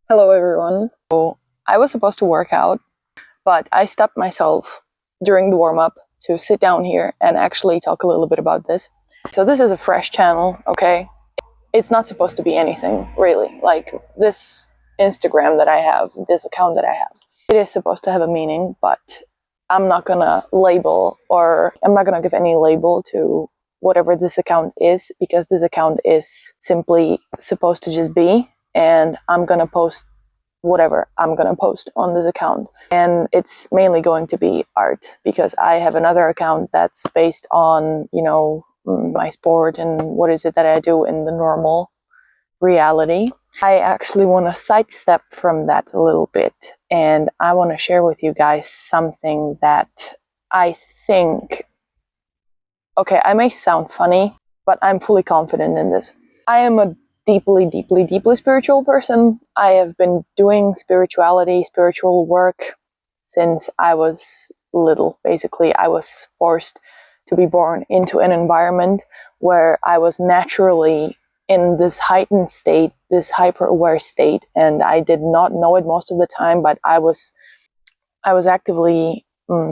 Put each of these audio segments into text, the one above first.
Hello everyone. So I was supposed to work out, but I stopped myself during the warm-up to sit down here and actually talk a little bit about this. So this is a fresh channel, okay? It's not supposed to be anything, really. Like this Instagram that I have, this account that I have, it is supposed to have a meaning, but I'm not gonna label, or I'm not gonna give any label to whatever this account is, because this account is simply supposed to just be, and I'm gonna post whatever I'm gonna post on this account. And it's mainly going to be art, because I have another account that's based on, my sport and what is it that I do in the normal reality. I actually want to sidestep from that a little bit, and I want to share with you guys something that I think, okay, I may sound funny, but I'm fully confident in this. I am a deeply, deeply, deeply spiritual person. I have been doing spiritual work since I was little. Basically, I was forced to be born into an environment where I was naturally in this heightened state, this hyper aware state, and I did not know it most of the time, but I was actively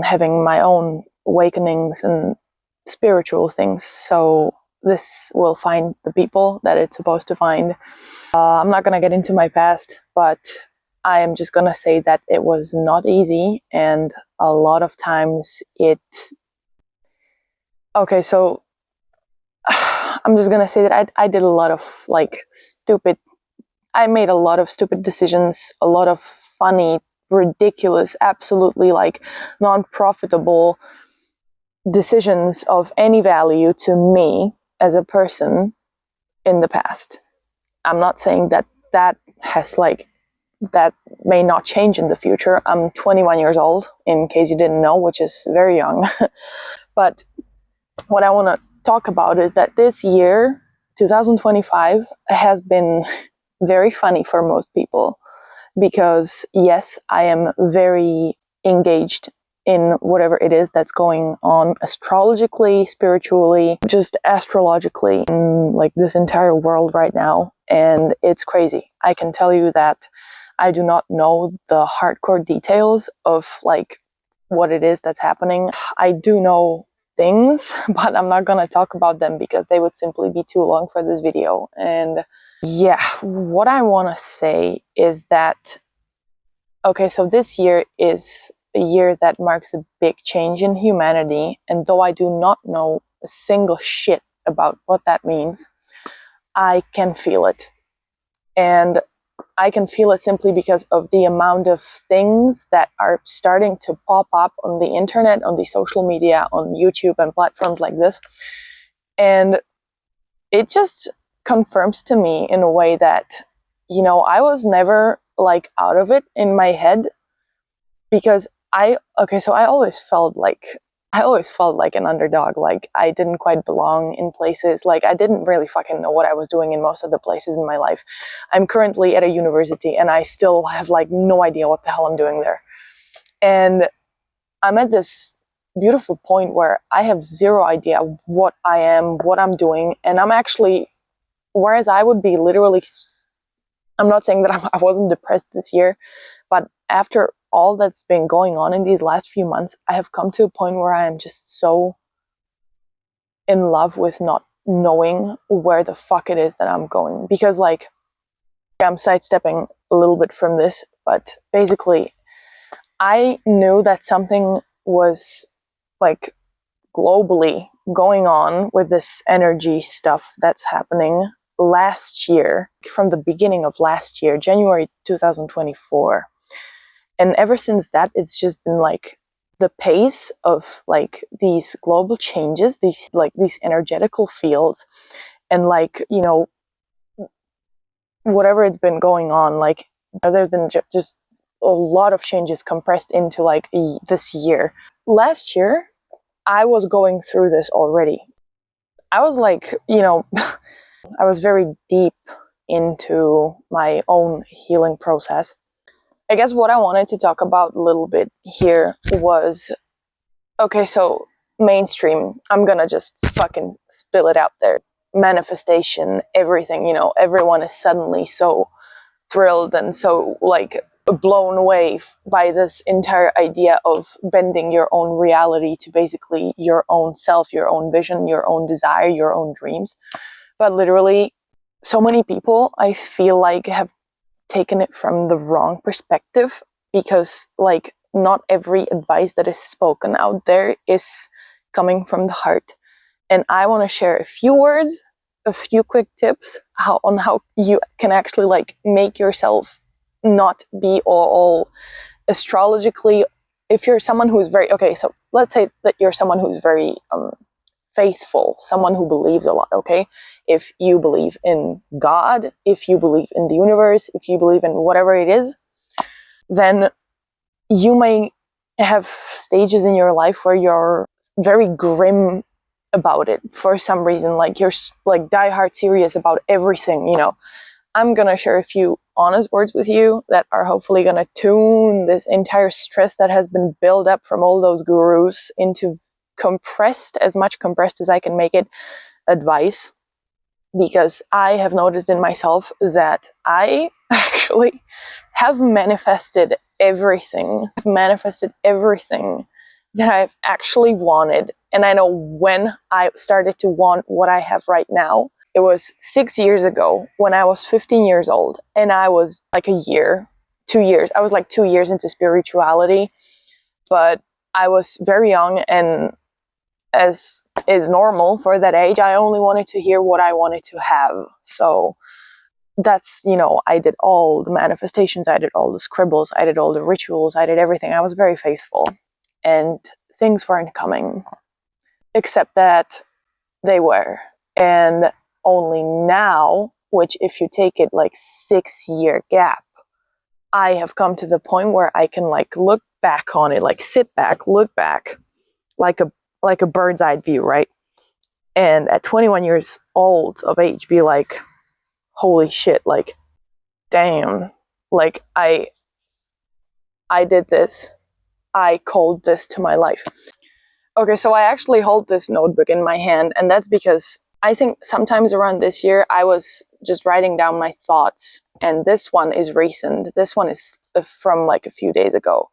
having my own awakenings and spiritual things. So this will find the people that it's supposed to find. I'm not going to get into my past, but I am just going to say that it was not easy, and a lot of times okay, so I'm just going to say that I did a lot of I made a lot of stupid decisions, a lot of funny, ridiculous, absolutely non-profitable decisions of any value to me as a person in the past. I'm not saying that that may not change in the future. I'm 21 years old, in case you didn't know, which is very young. But what I want to talk about is that this year, 2025, has been very funny for most people, because yes, I am very engaged in whatever it is that's going on astrologically, spiritually, just astrologically in this entire world right now. And it's crazy. I can tell you that I do not know the hardcore details of what it is that's happening. I do know things, but I'm not gonna talk about them because they would simply be too long for this video. And yeah, what I want to say is that, okay, so this year is a year that marks a big change in humanity, and though I do not know a single shit about what that means, I can feel it. And I can feel it simply because of the amount of things that are starting to pop up on the internet, on the social media, on YouTube and platforms like this. And it just confirms to me in a way that, I was never out of it in my head, because I always felt like an underdog. Like I didn't quite belong in places. Like I didn't really fucking know what I was doing in most of the places in my life. I'm currently at a university and I still have no idea what the hell I'm doing there. And I'm at this beautiful point where I have zero idea what I am, what I'm doing, and I'm actually, whereas I would be literally, I'm not saying that I wasn't depressed this year, but after all that's been going on in these last few months, I have come to a point where I am just so in love with not knowing where the fuck it is that I'm going. Because I'm sidestepping a little bit from this, but basically I knew that something was globally going on with this energy stuff that's happening last year, from the beginning of last year, January 2024. And ever since that, it's just been the pace of these global changes, these energetical fields, and whatever it's been going on, there's been just a lot of changes compressed into this year. Last year, I was going through this already. I was I was very deep into my own healing process. I guess what I wanted to talk about a little bit here was, okay, so mainstream, I'm gonna just fucking spill it out there. Manifestation, everything, everyone is suddenly so thrilled and so like blown away by this entire idea of bending your own reality to basically your own self, your own vision, your own desire, your own dreams. But literally, so many people, I feel like, have taken it from the wrong perspective, because like not every advice that is spoken out there is coming from the heart. And I want to share a few words, a few quick tips on how you can actually like make yourself not be all astrologically. If you're someone who's very, okay, so let's say that you're someone who's very faithful, someone who believes a lot, okay? If you believe in God, if you believe in the universe, if you believe in whatever it is, then you may have stages in your life where you're very grim about it for some reason, like you're like diehard serious about everything, you know. I'm gonna share a few honest words with you that are hopefully gonna tune this entire stress that has been built up from all those gurus into compressed, as much compressed as I can make it, advice. Because I have noticed in myself that I actually have manifested everything. I've manifested everything that I've actually wanted. And I know when I started to want what I have right now. It was 6 years ago when I was 15 years old, and I was like 2 years. I was like 2 years into spirituality, but I was very young, and as is normal for that age, I only wanted to hear what I wanted to have. So that's, you know, I did all the manifestations, I did all the scribbles, I did all the rituals, I did everything. I was very faithful, and things weren't coming, except that they were. And only now, which if you take it like 6-year gap, I have come to the point where I can like look back on it, like sit back, look back, like a bird's eye view, right? And at 21 years old of age, be like, holy shit, like, damn, like I did this. I called this to my life. Okay, so I actually hold this notebook in my hand, and that's because I think sometimes around this year, I was just writing down my thoughts, and this one is recent. This one is from like a few days ago.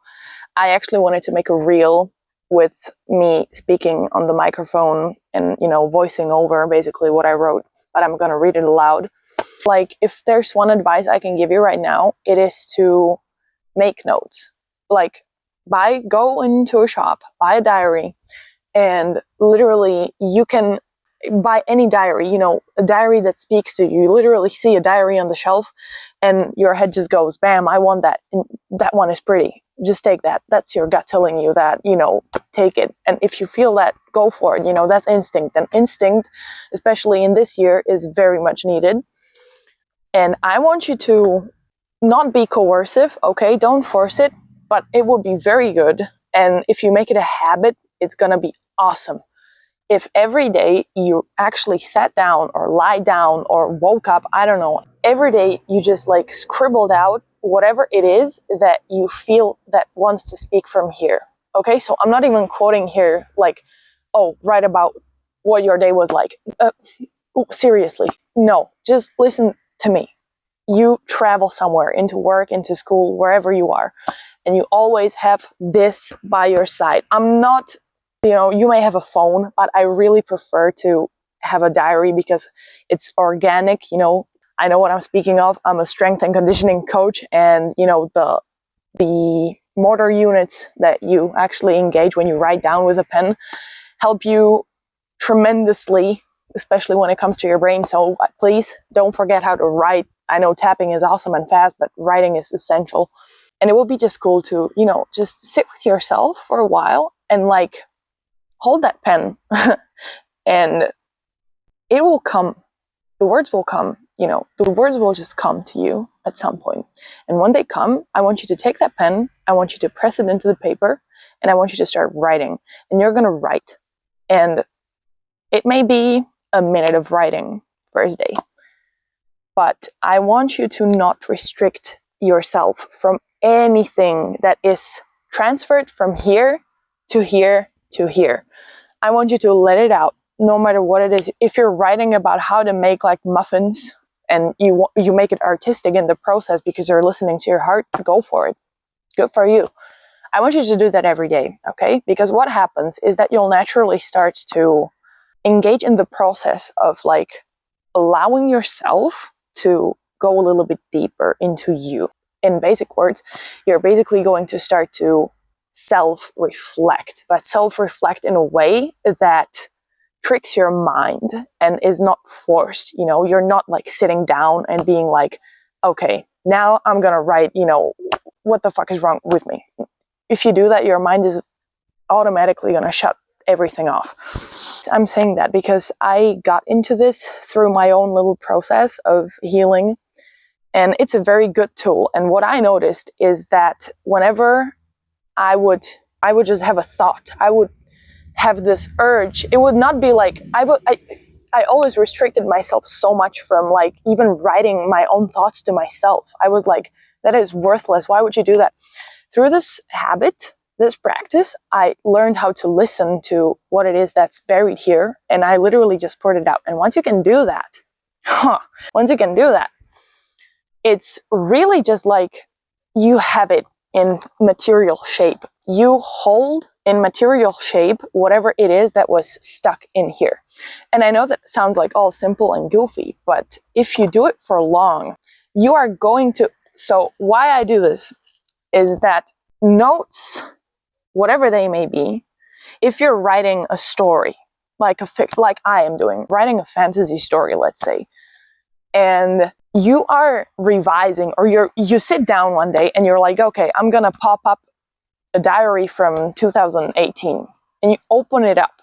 I actually wanted to make a reel with me speaking on the microphone and, you know, voicing over basically what I wrote, but I'm going to read it aloud. Like, if there's one advice I can give you right now, it is to make notes. Like, go into a shop, buy a diary, and literally you can buy any diary, you know, a diary that speaks to you. You literally see a diary on the shelf and your head just goes, bam, I want that. And that one is pretty. Just take that. That's your gut telling you that, you know, take it. And if you feel that, go for it. You know, that's instinct. And instinct, especially in this year, is very much needed. And I want you to not be coercive, okay? Don't force it, but it will be very good. And if you make it a habit, it's going to be awesome. If every day you actually sat down or lie down or woke up, I don't know, every day you just like scribbled out whatever it is that you feel that wants to speak from here. Okay, so I'm not even quoting here like, oh, write about what your day was like. Seriously, no, just listen to me. You travel somewhere, into work, into school, wherever you are, and you always have this by your side. I'm not, you know, you may have a phone, but I really prefer to have a diary because it's organic. You know, I know what I'm speaking of. I'm a strength and conditioning coach, and you know, the motor units that you actually engage when you write down with a pen help you tremendously, especially when it comes to your brain. So please don't forget how to write. I know tapping is awesome and fast, but writing is essential. And it will be just cool to, you know, just sit with yourself for a while and like hold that pen and it will come. The words will come, you know, the words will just come to you at some point. And when they come, I want you to take that pen, I want you to press it into the paper, and I want you to start writing. And you're going to write. And it may be a minute of writing first day, but I want you to not restrict yourself from anything that is transferred from here to here to here. I want you to let it out, no matter what it is. If you're writing about how to make like muffins and you make it artistic in the process because you're listening to your heart, go for it. Good for you. I want you to do that every day, okay? Because what happens is that you'll naturally start to engage in the process of like allowing yourself to go a little bit deeper into you. In basic words, you're basically going to start to self-reflect, but self-reflect in a way that tricks your mind and is not forced. You know, you're not like sitting down and being like, okay, now I'm gonna write, you know, what the fuck is wrong with me? If you do that, your mind is automatically gonna shut everything off. I'm saying that because I got into this through my own little process of healing, and it's a very good tool. And what I noticed is that whenever I would just have a thought, I would have this urge. It would not be like, I always restricted myself so much from like even writing my own thoughts to myself. I was like, that is worthless. Why would you do that? Through this habit, this practice, I learned how to listen to what it is that's buried here, and I literally just poured it out. And once you can do that, it's really just like you have it in material shape. You hold in material shape whatever it is that was stuck in here. And I know that sounds like all simple and goofy, but if you do it for long, you are going to... So why I do this is that notes, whatever they may be, if you're writing a story, like I am doing, writing a fantasy story, let's say, and you are revising, or you sit down one day and you're like, okay, I'm gonna pop up a diary from 2018, and you open it up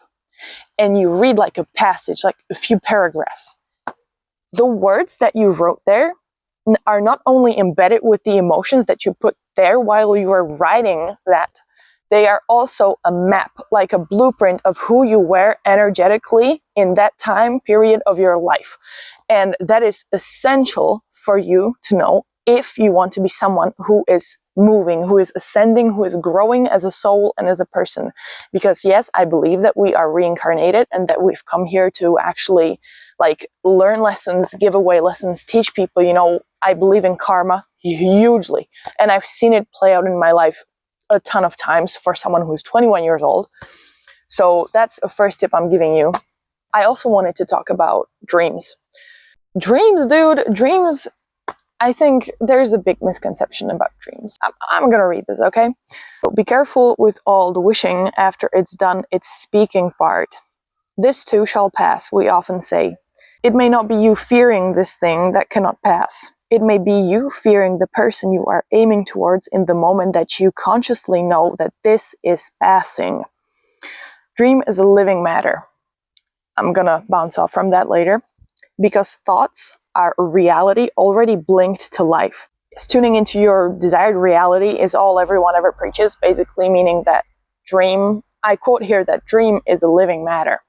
and you read like a passage, like a few paragraphs. The words that you wrote there are not only embedded with the emotions that you put there while you are writing that, they are also a map, like a blueprint of who you were energetically in that time period of your life. And that is essential for you to know if you want to be someone who is moving, who is ascending, who is growing as a soul and as a person. Because yes, I believe that we are reincarnated and that we've come here to actually like learn lessons, give away lessons, teach people. You know, I believe in karma hugely, and I've seen it play out in my life a ton of times for someone who's 21 years old. So that's a first tip I'm giving you. I also wanted to talk about dreams. Dreams, dude, dreams. I think there's a big misconception about dreams. I'm gonna read this, okay? So be careful with all the wishing after it's done its speaking part. This too shall pass, we often say. It may not be you fearing this thing that cannot pass. It may be you fearing the person you are aiming towards in the moment that you consciously know that this is passing. Dream is a living matter. I'm gonna bounce off from that later. Because thoughts are a reality already blinked to life. Yes, tuning into your desired reality is all everyone ever preaches, basically meaning that dream, I quote here, that dream is a living matter.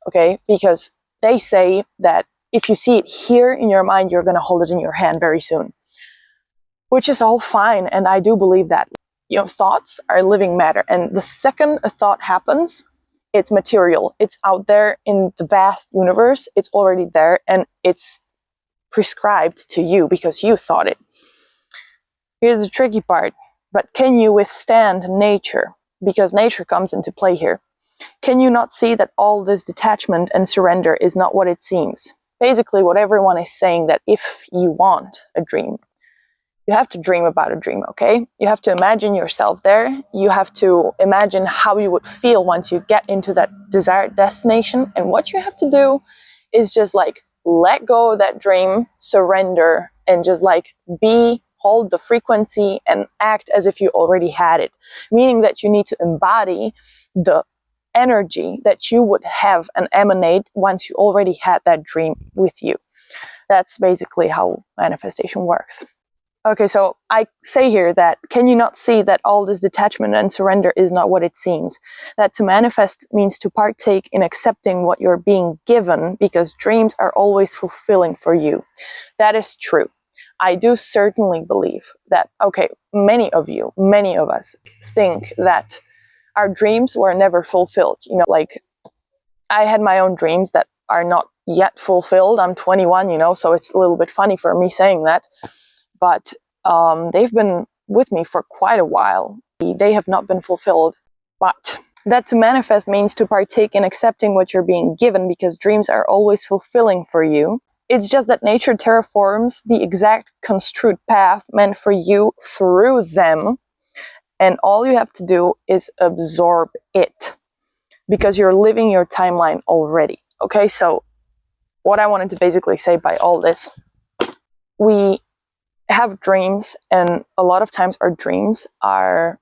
Okay, because they say that if you see it here in your mind, you're going to hold it in your hand very soon, which is all fine. And I do believe that, you know, thoughts are living matter. And the second a thought happens, it's material. It's out there in the vast universe. It's already there, and it's prescribed to you because you thought it. Here's the tricky part. But can you withstand nature? Because nature comes into play here. Can you not see that all this detachment and surrender is not what it seems? Basically, what everyone is saying, that if you want a dream, you have to dream about a dream, okay? You have to imagine yourself there. You have to imagine how you would feel once you get into that desired destination. And what you have to do is just like let go of that dream, surrender, and just like hold the frequency and act as if you already had it. Meaning that you need to embody the energy that you would have and emanate once you already had that dream with you. That's basically how manifestation works. Okay, so I say here that can you not see that all this detachment and surrender is not what it seems? That to manifest means to partake in accepting what you're being given, because dreams are always fulfilling for you. That is true. I do certainly believe that, okay, many of us think that our dreams were never fulfilled. You know, like I had my own dreams that are not yet fulfilled. I'm 21, so it's a little bit funny for me saying that. But they've been with me for quite a while. They have not been fulfilled. But that to manifest means to partake in accepting what you're being given, because dreams are always fulfilling for you. It's just that nature terraforms the exact construed path meant for you through them. And all you have to do is absorb it, because you're living your timeline already. Okay, so what I wanted to basically say by all this, we have dreams, and a lot of times our dreams are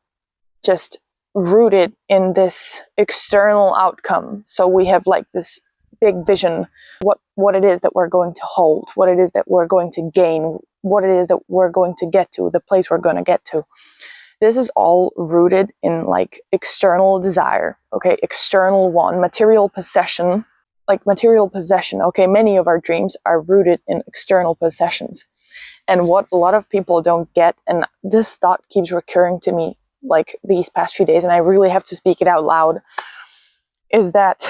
just rooted in this external outcome. So we have like this big vision, what it is that we're going to hold, what it is that we're going to gain, what it is that we're going to get to, the place we're going to get to. This is all rooted in like external desire, okay, external one, material possession, okay, many of our dreams are rooted in external possessions. And what a lot of people don't get, and this thought keeps recurring to me like these past few days, and I really have to speak it out loud, is that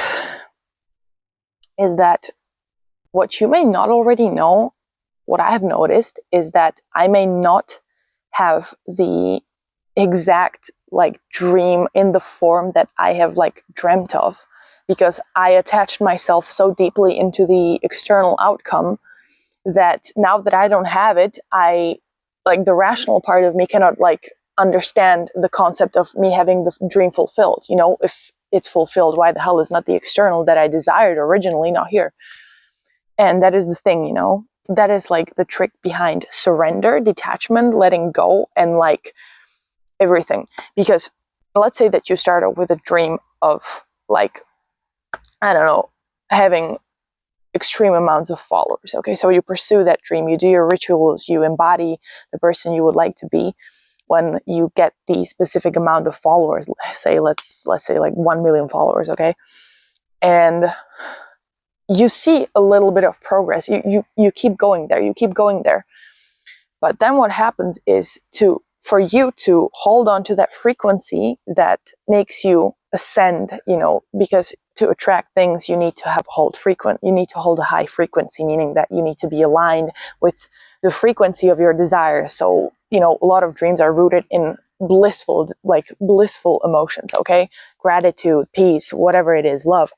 what you may not already know, what I have noticed is that I may not have the exact like dream in the form that I have like dreamt of, because I attached myself so deeply into the external outcome that now that I don't have it, I like the rational part of me cannot like understand the concept of me having the dream fulfilled. If it's fulfilled, why the hell is not the external that I desired originally not here? And that is the thing, that is like the trick behind surrender, detachment, letting go, and like everything. Because let's say that you start out with a dream of like, I don't know, having extreme amounts of followers. Okay, so you pursue that dream, you do your rituals, you embody the person you would like to be. When you get the specific amount of followers, let's say like 1 million followers, okay, and you see a little bit of progress, you keep going there, but then what happens is for you to hold on to that frequency that makes you ascend, because to attract things you need to hold a high frequency, meaning that you need to be aligned with the frequency of your desire. So a lot of dreams are rooted in blissful emotions, okay, gratitude, peace, whatever it is, love.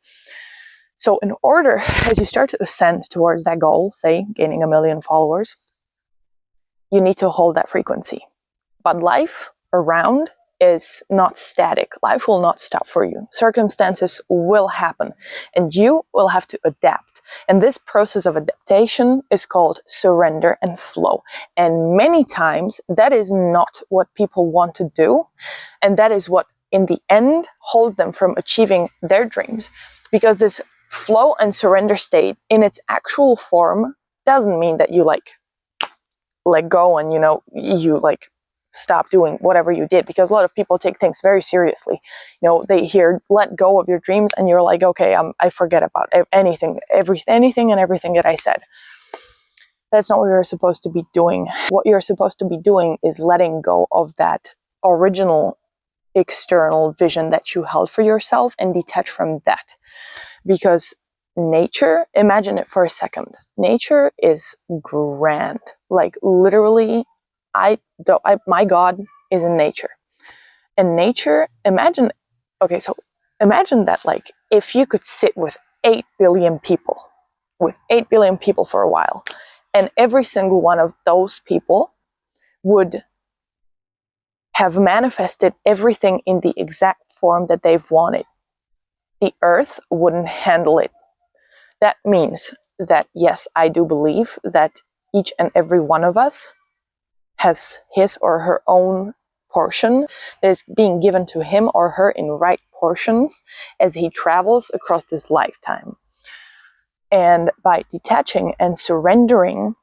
So in order, as you start to ascend towards that goal, say gaining 1 million followers, you need to hold that frequency. But life around is not static. Life will not stop for you. Circumstances will happen, and you will have to adapt. And this process of adaptation is called surrender and flow. And many times that is not what people want to do. And that is what in the end holds them from achieving their dreams. Because this flow and surrender state in its actual form doesn't mean that you like let go and you like stop doing whatever you did, because a lot of people take things very seriously. They hear let go of your dreams and you're like, okay, I forget about anything and everything that I said. That's not what you're supposed to be doing. What you're supposed to be doing is letting go of that original external vision that you held for yourself and detach from that. Because nature, imagine it for a second, nature is grand. Like literally, my God is in nature. And nature, imagine that like if you could sit with 8 billion people for a while, and every single one of those people would have manifested everything in the exact form that they've wanted, the earth wouldn't handle it. That means that, yes, I do believe that each and every one of us has his or her own portion that is being given to him or her in right portions as he travels across this lifetime. And by detaching and surrendering,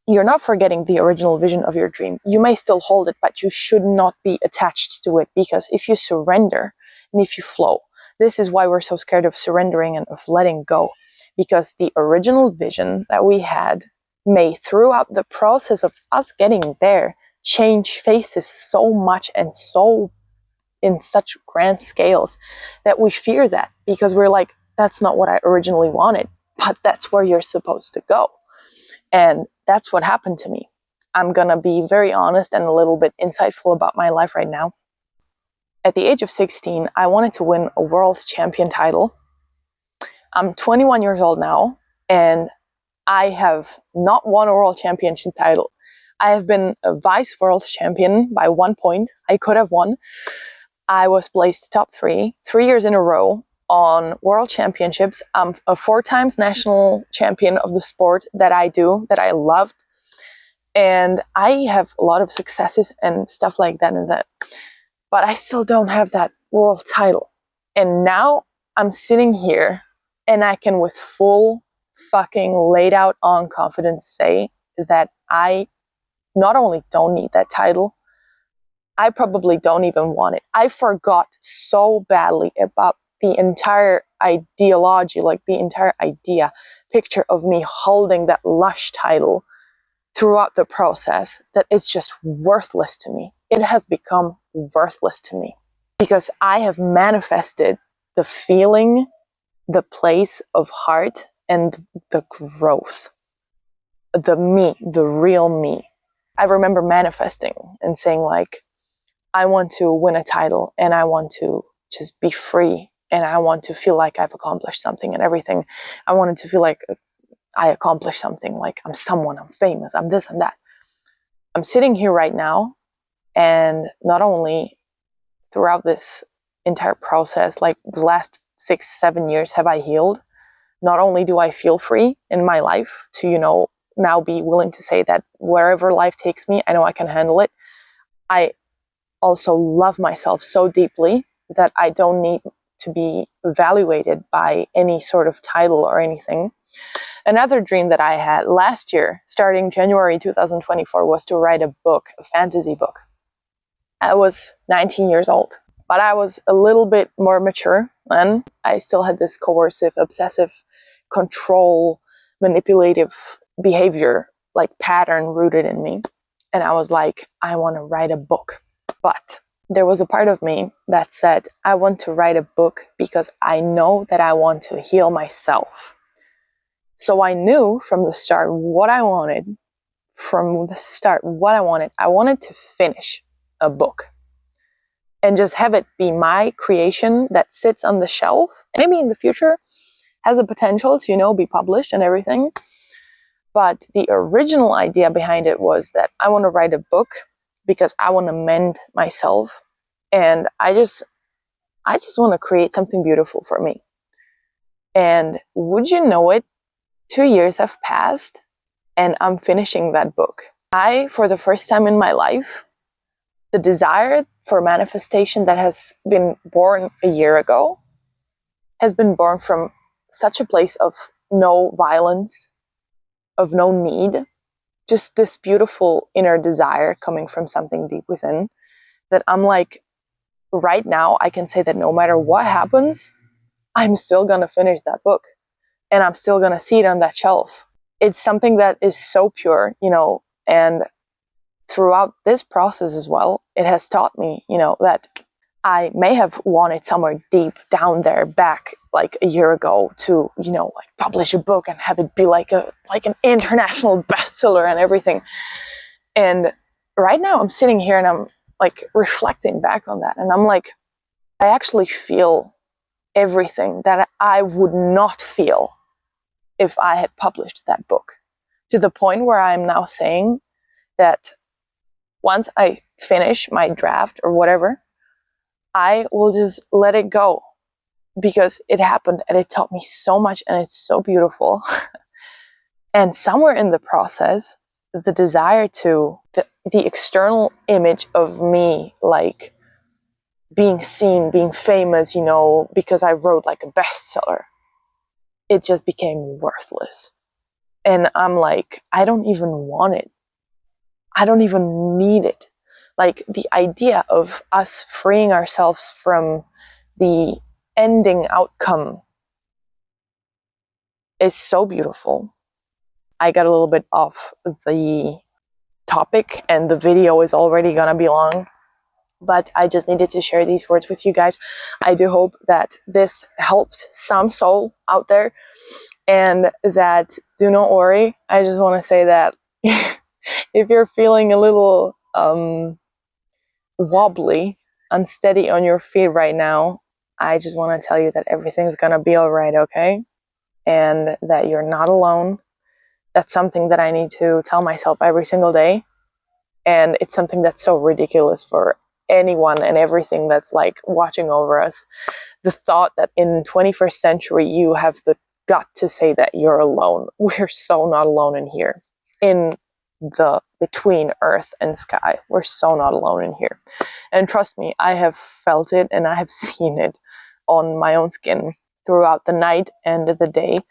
you're not forgetting the original vision of your dream. You may still hold it, but you should not be attached to it, because if you surrender and if you flow, this is why we're so scared of surrendering and of letting go, because the original vision that we had may, throughout the process of us getting there, change faces so much and so in such grand scales that we fear that, because we're like, that's not what I originally wanted, but that's where you're supposed to go. And that's what happened to me. I'm gonna be very honest and a little bit insightful about my life right now. At the age of 16, I wanted to win a world champion title. I'm 21 years old now, and I have not won a world championship title. I have been a vice world champion by 1 point. I could have won. I was placed top 3 years in a row on world championships. I'm a 4 times national champion of the sport that I do, that I loved. And I have a lot of successes and stuff like that and that. But I still don't have that world title. And now I'm sitting here and I can with full fucking laid out on confidence say that I not only don't need that title, I probably don't even want it. I forgot so badly about the entire ideology, like the entire idea, picture of me holding that lush title throughout the process, that it's just worthless to me. It has become worthless to me because I have manifested the feeling, the place of heart, and the growth, the me, the real me. I remember manifesting and saying like, I want to win a title and I want to just be free and I want to feel like I've accomplished something and everything. I wanted to feel like I accomplished something, like I'm someone, I'm famous, I'm this and that. I'm sitting here right now, and not only throughout this entire process, like the last 6-7 years have I healed, not only do I feel free in my life to, now be willing to say that wherever life takes me, I know I can handle it. I also love myself so deeply that I don't need to be evaluated by any sort of title or anything. Another dream that I had last year, starting January 2024, was to write a book, a fantasy book. I was 19 years old, but I was a little bit more mature then. I still had this coercive, obsessive, control, manipulative behavior, like pattern rooted in me. And I was like, I want to write a book. But there was a part of me that said, I want to write a book because I know that I want to heal myself. So I knew from the start what I wanted. I wanted to finish a book and just have it be my creation that sits on the shelf. Maybe in the future has the potential to, be published and everything. But the original idea behind it was that I want to write a book because I want to mend myself. And I just want to create something beautiful for me. And would you know it, 2 years have passed and I'm finishing that book. For the first time in my life, the desire for manifestation that has been born a year ago has been born from such a place of no violence, of no need, just this beautiful inner desire coming from something deep within, that I'm like, right now I can say that no matter what happens, I'm still gonna finish that book and I'm still gonna see it on that shelf. It's something that is so pure, and throughout this process as well, it has taught me, that I may have wanted somewhere deep down there back like a year ago to, like publish a book and have it be like an international bestseller and everything. And right now I'm sitting here and I'm like reflecting back on that. And I'm like, I actually feel everything that I would not feel if I had published that book, to the point where I'm now saying that once I finish my draft or whatever, I will just let it go because it happened and it taught me so much and it's so beautiful. And somewhere in the process, the desire to, the external image of me, like being seen, being famous, because I wrote like a bestseller, it just became worthless. And I'm like, I don't even want it. I don't even need it. Like the idea of us freeing ourselves from the ending outcome is so beautiful. I got a little bit off the topic and the video is already gonna be long. but I just needed to share these words with you guys. I do hope that this helped some soul out there, and that do not worry. I just want to say that if you're feeling a little wobbly, unsteady on your feet right now, I just want to tell you that everything's gonna be all right, okay? And that you're not alone. That's something that I need to tell myself every single day. And it's something that's so ridiculous for anyone and everything that's like watching over us. The thought that in 21st century you have the gut to say that you're alone. We're so not alone in here. In the between earth and sky. We're so not alone in here. And trust me, I have felt it and I have seen it on my own skin throughout the night and the day,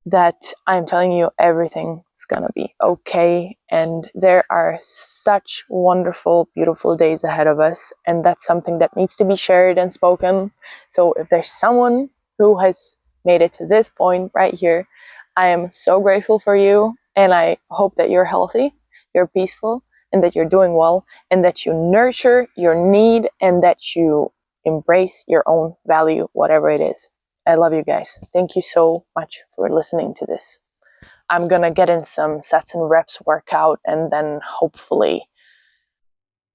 that I'm telling you everything's gonna be okay, and there are such wonderful, beautiful days ahead of us, and that's something that needs to be shared and spoken. So if there's someone who has made it to this point right here, I am so grateful for you, and I hope that you're healthy, you're peaceful, and that you're doing well, and that you nurture your need, and that you embrace your own value, whatever it is. I love you guys. Thank you so much for listening to this. I'm gonna get in some sets and reps workout and then hopefully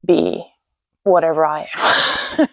be whatever I am.